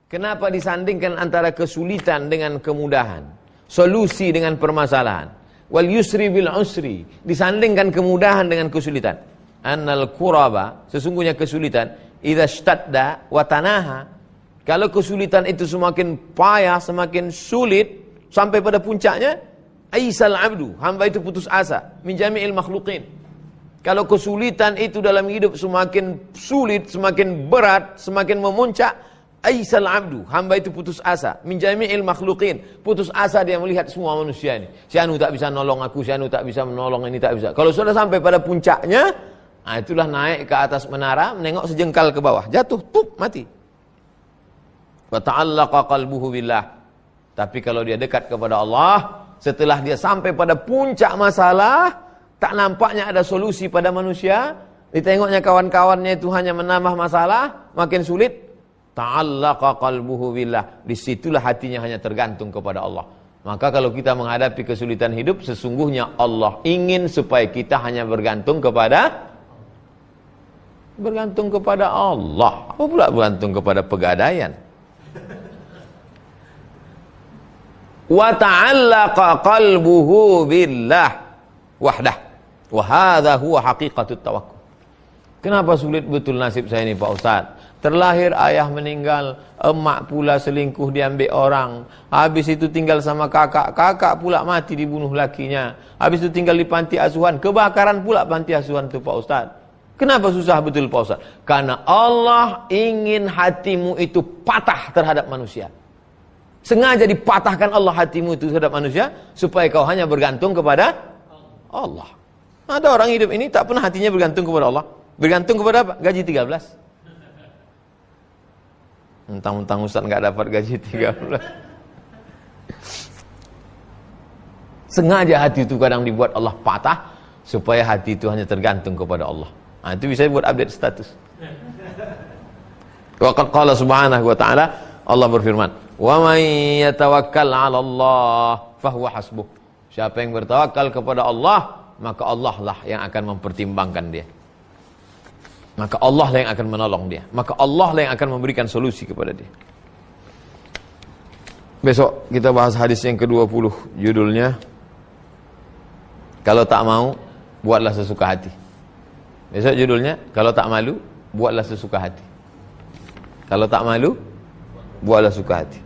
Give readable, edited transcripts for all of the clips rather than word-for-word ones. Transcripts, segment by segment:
Kenapa disandingkan antara kesulitan dengan kemudahan, solusi dengan permasalahan? Wal yusri bil usri, disandingkan kemudahan dengan kesulitan. Annal kuraba, sesungguhnya kesulitan, idza shtadda wa tanaha, kalau kesulitan itu semakin payah, semakin sulit sampai pada puncaknya, aisal abdu, hamba itu putus asa min jami'il makhluqin. Kalau kesulitan itu dalam hidup semakin sulit, semakin berat, semakin memuncak, aisal abdu, hamba itu putus asa min jami'il makhluqin, putus asa dia melihat semua manusia ini. Si anu tak bisa nolong aku, si anu tak bisa menolong, ini tak bisa. Kalau sudah sampai pada puncaknya, nah itulah naik ke atas menara, menengok sejengkal ke bawah, jatuh, tup, mati. Wa ta'allaqa qalbuhu billah. Tapi kalau dia dekat kepada Allah, setelah dia sampai pada puncak masalah, tak nampaknya ada solusi pada manusia, ditengoknya kawan-kawannya itu hanya menambah masalah, makin sulit, ta'allaqa qalbuhu billah. Disitulah hatinya hanya tergantung kepada Allah. Maka kalau kita menghadapi kesulitan hidup, sesungguhnya Allah ingin supaya kita hanya bergantung kepada Allah. Apa pula bergantung kepada pegadaian? Wa ta'allaqa qalbuhu billah wahdah. Wa hadha huwa haqiqatut tawakkul. Kenapa sulit betul nasib saya ini Pak Ustaz? Terlahir ayah meninggal, emak pula selingkuh diambil orang. Habis itu tinggal sama kakak, kakak pula mati dibunuh lakinya. Habis itu tinggal di panti asuhan, kebakaran pula panti asuhan itu Pak Ustaz. Kenapa susah betul Pak Ustaz? Karena Allah ingin hatimu itu patah terhadap manusia. Sengaja dipatahkan Allah hatimu itu terhadap manusia, supaya kau hanya bergantung kepada Allah. Ada orang hidup ini tak pernah hatinya bergantung kepada Allah. Bergantung kepada apa? Gaji 13. Mentang-mentang Ustaz nggak dapat gaji 13. Sengaja hati itu kadang dibuat Allah patah, supaya hati itu hanya tergantung kepada Allah. Nah, itu bisa buat update status. Wa qala subhanahu wa ta'ala, Allah berfirman, wa may yatawakkal 'ala Allah fahuwa hasbuh. Siapa yang bertawakal kepada Allah, maka Allah lah yang akan mempertimbangkan dia. Maka Allah lah yang akan menolong dia. Maka Allah lah yang akan memberikan solusi kepada dia. Besok kita bahas hadis yang ke-20. Judulnya, kalau tak mau, buatlah sesuka hati. Besok judulnya, kalau tak malu, buatlah sesuka hati. Kalau tak malu, buatlah suka hati.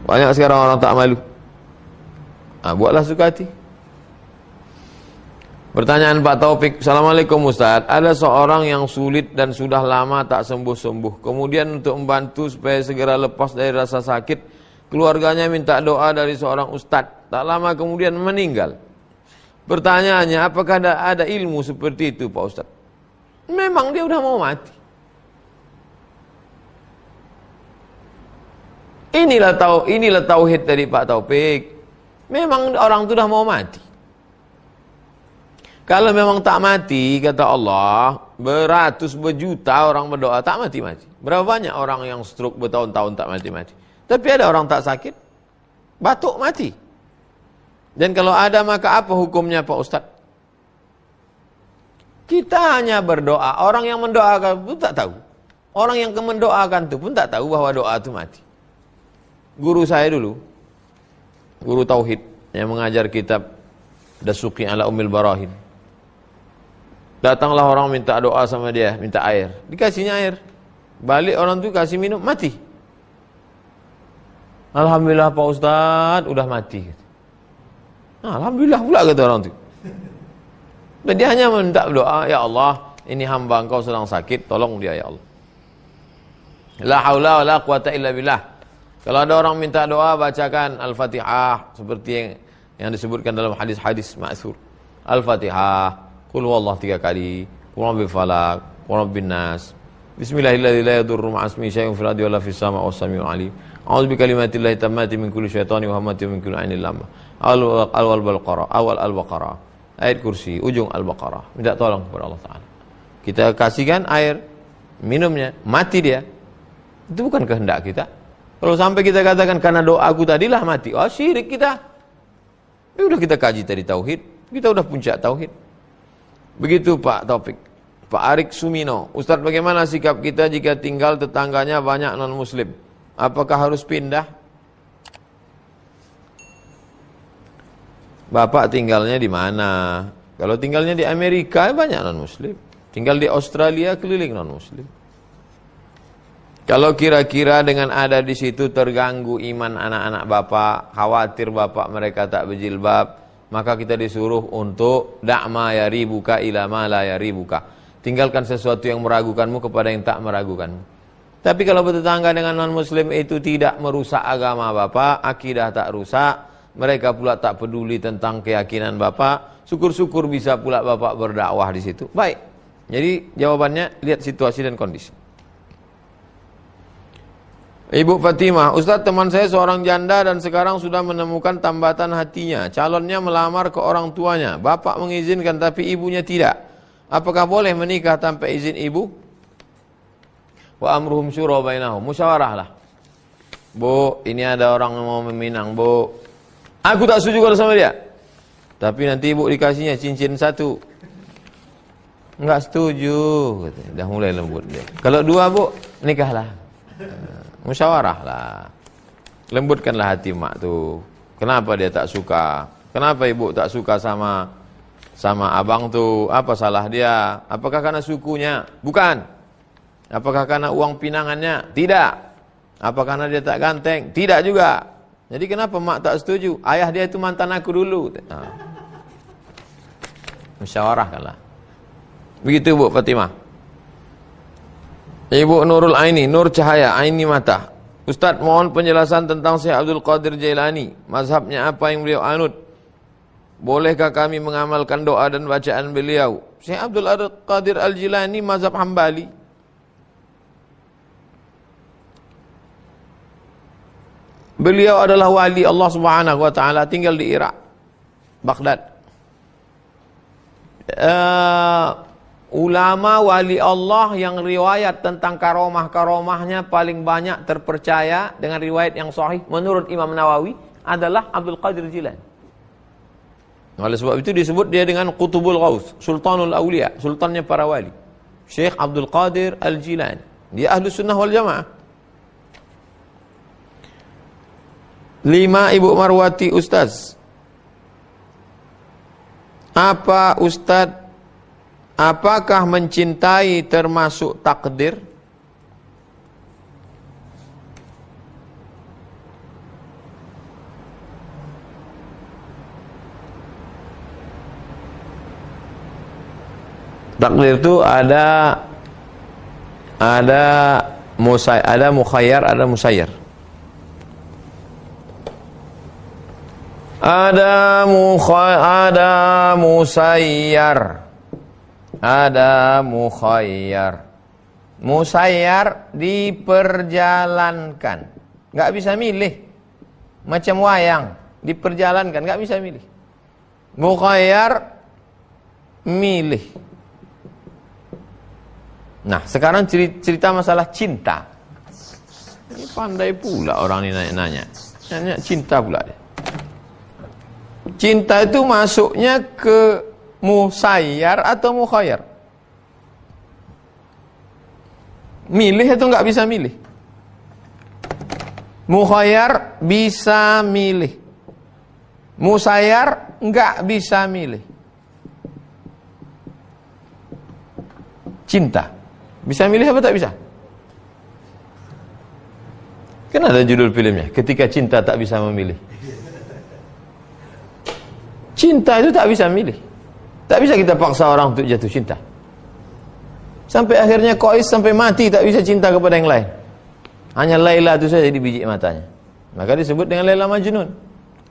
Banyak sekarang orang tak malu. Buatlah suka hati. Pertanyaan Pak Taufik, Assalamualaikum Ustaz. Ada seorang yang sulit dan sudah lama tak sembuh-sembuh. Kemudian untuk membantu supaya segera lepas dari rasa sakit, keluarganya minta doa dari seorang ustadz. Tak lama kemudian meninggal. Pertanyaannya, apakah ada ilmu seperti itu Pak Ustaz? Memang dia udah mau mati. Inilah tauhid dari Pak Taufik. Memang orang itu udah mau mati. Kalau memang tak mati, kata Allah, beratus berjuta orang berdoa tak mati-mati. Berapa banyak orang yang stroke bertahun-tahun tak mati-mati. Tapi ada orang tak sakit, batuk mati. Dan kalau ada, maka apa hukumnya Pak Ustadz? Kita hanya berdoa. Orang yang mendoakan pun tak tahu. Orang yang mendoakan itu pun tak tahu bahwa doa itu mati. Guru saya dulu, guru tauhid yang mengajar kitab Dasuki ala Ummil Barahin. Datanglah orang minta doa sama dia, minta air. Dikasihnya air. Balik orang itu kasih minum, mati. Alhamdulillah Pak Ustadz, udah mati. Alhamdulillah pula kata orang itu. Dan dia hanya minta doa, ya Allah, ini hamba engkau sedang sakit, tolong dia ya Allah. La haula wa la quwata illa billah. Kalau ada orang minta doa, bacakan Al-Fatihah seperti yang disebutkan dalam hadis-hadis ma'tsur. Al-Fatihah, qul huwallahu 3 kali, qul rabbil falaq, qul rabbin nas. Bismillahirrahmanirrahim, la yadurru ma'asmi syai'un fil ardi wala fis sama'i was samiul alim. A'udzu bi kalimatillahi tammati min kulli syaitani wa hamatin min kulli 'ainin lamma. Awal Al-Baqarah. Ayat kursi, ujung Al-Baqarah. Minta tolong kepada Allah Ta'ala. Kita kasihkan air, minumnya, mati dia. Itu bukan kehendak kita. Kalau sampai kita katakan karena doaku tadilah mati, syirik kita. Udah kita kaji tadi tauhid, kita udah puncak tauhid. Begitu Pak Taufik. Pak Arik Sumino, Ustadz, bagaimana sikap kita jika tinggal tetangganya banyak non-muslim? Apakah harus pindah? Bapak tinggalnya di mana? Kalau tinggalnya di Amerika banyak non-muslim. Tinggal di Australia keliling non-muslim. Kalau kira-kira dengan ada di situ terganggu iman anak-anak bapak, khawatir bapak mereka tak berjilbab, maka kita disuruh untuk da'ma yaribuka ila ma la yaribuka. Tinggalkan sesuatu yang meragukanmu kepada yang tak meragukanmu. Tapi kalau bertetangga dengan non-muslim itu tidak merusak agama bapak, akidah tak rusak, mereka pula tak peduli tentang keyakinan bapak, syukur-syukur bisa pula bapak berdakwah di situ. Baik. Jadi jawabannya lihat situasi dan kondisi. Ibu Fatimah, Ustaz, teman saya seorang janda dan sekarang sudah menemukan tambatan hatinya. Calonnya melamar ke orang tuanya. Bapak mengizinkan tapi ibunya tidak. Apakah boleh menikah tanpa izin ibu? Wa amruhum syura bainahum. Musyawarahlah. Bu, ini ada orang yang mau meminang, Bu. Aku tak setuju kalau sama dia. Tapi nanti ibu dikasihnya cincin satu. Enggak setuju, katanya. Dah mulai lembut dia. Kalau dua, Bu, nikahlah. Musyawarahlah. Lembutkanlah hati mak tu. Kenapa dia tak suka? Kenapa ibu tak suka sama abang tu? Apa salah dia? Apakah karena sukunya? Bukan. Apakah karena uang pinangannya? Tidak. Apa karena dia tak ganteng? Tidak juga. Jadi kenapa mak tak setuju? Ayah dia itu mantan aku dulu. Musyawarahkanlah. Begitu Bu Fatimah. Ibu Nurul Aini, Nur Cahaya, Aini Mata. Ustaz, mohon penjelasan tentang Syekh Abdul Qadir Jailani. Mazhabnya apa yang beliau anut? Bolehkah kami mengamalkan doa dan bacaan beliau? Syekh Abdul Qadir Al-Jilani mazhab Hambali. Beliau adalah wali Allah Subhanahu wa taala, tinggal di Irak, Baghdad. Ulama wali Allah yang riwayat tentang karomah-karomahnya paling banyak terpercaya dengan riwayat yang sahih menurut Imam Nawawi adalah Abdul Qadir Jilani. Oleh sebab itu disebut dia dengan Qutubul Ghaus, Sultanul Aulia, sultannya para wali. Syekh Abdul Qadir Al-Jilani. Dia Ahlus Sunnah wal Jamaah. 5. Ibu Marwati, Ustaz. Apakah mencintai termasuk takdir? Takdir itu ada mukhayyar, ada musayyar. Ada musayyar. Ada mukhayyar. Musayyar diperjalankan. Enggak bisa milih. Macam wayang, diperjalankan, enggak bisa milih. Mukhayyar milih. Nah, sekarang cerita masalah cinta. Ini pandai pula orang ini nanya. Nanya cinta pula dia. Cinta itu masuknya ke musayyar atau mukhayyar? Milih itu enggak bisa milih. Mukhayyar bisa milih. Musayyar enggak bisa milih. Cinta bisa milih apa tak bisa? Kan ada judul filmnya, Ketika Cinta Tak Bisa Memilih. Cinta itu tak bisa milih. Tak bisa kita paksa orang untuk jatuh cinta. Sampai akhirnya Qais sampai mati tak bisa cinta kepada yang lain. Hanya Laila itu saja di biji matanya. Maka disebut dengan Laila Majnun.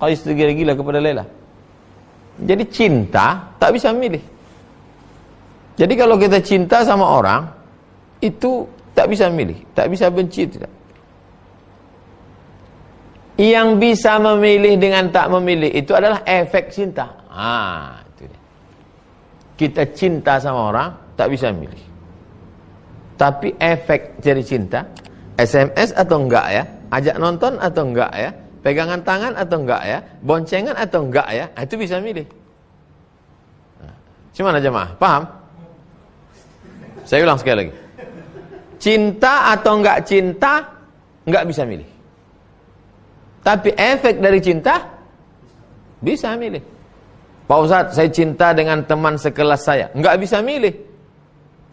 Qais itu gila-gila kepada Laila. Jadi cinta tak bisa milih. Jadi kalau kita cinta sama orang, itu tak bisa milih, tak bisa benci, tidak. Yang bisa memilih dengan tak memilih itu adalah efek cinta. Itu dia. Kita cinta sama orang, tak bisa milih. Tapi efek dari cinta, SMS atau enggak ya, ajak nonton atau enggak ya, pegangan tangan atau enggak ya, boncengan atau enggak ya, itu bisa milih. Gimana jemaah? Paham? Saya ulang sekali lagi. Cinta atau enggak cinta, enggak bisa milih. Tapi efek dari cinta, bisa milih. Pak Ustadz, saya cinta dengan teman sekelas saya. Enggak bisa milih.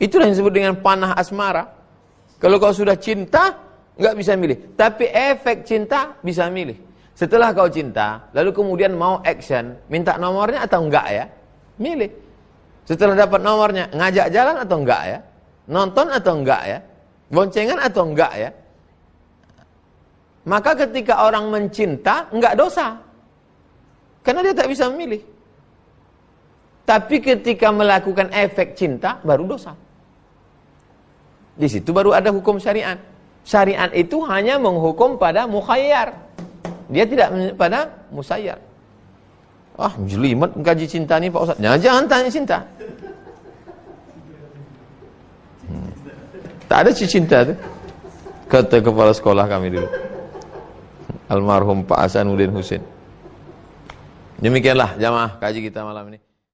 Itulah yang disebut dengan panah asmara. Kalau kau sudah cinta, enggak bisa milih. Tapi efek cinta, bisa milih. Setelah kau cinta, lalu kemudian mau action, minta nomornya atau enggak ya? Milih. Setelah dapat nomornya, ngajak jalan atau enggak ya? Nonton atau enggak ya? Boncengan atau enggak ya? Maka ketika orang mencinta, enggak dosa. Karena dia tak bisa memilih. Tapi ketika melakukan efek cinta, baru dosa. Di situ baru ada hukum syariat. Syariat itu hanya menghukum pada mukhayyar. Dia tidak pada musayyar. Ah, jelimet mengkaji cinta ni Pak Ustaz. Jangan tanya cinta. Tak ada cinta tu. Kata kepala sekolah kami dulu, almarhum Pak Hasanuddin Husin. Demikianlah jamaah kaji kita malam ini.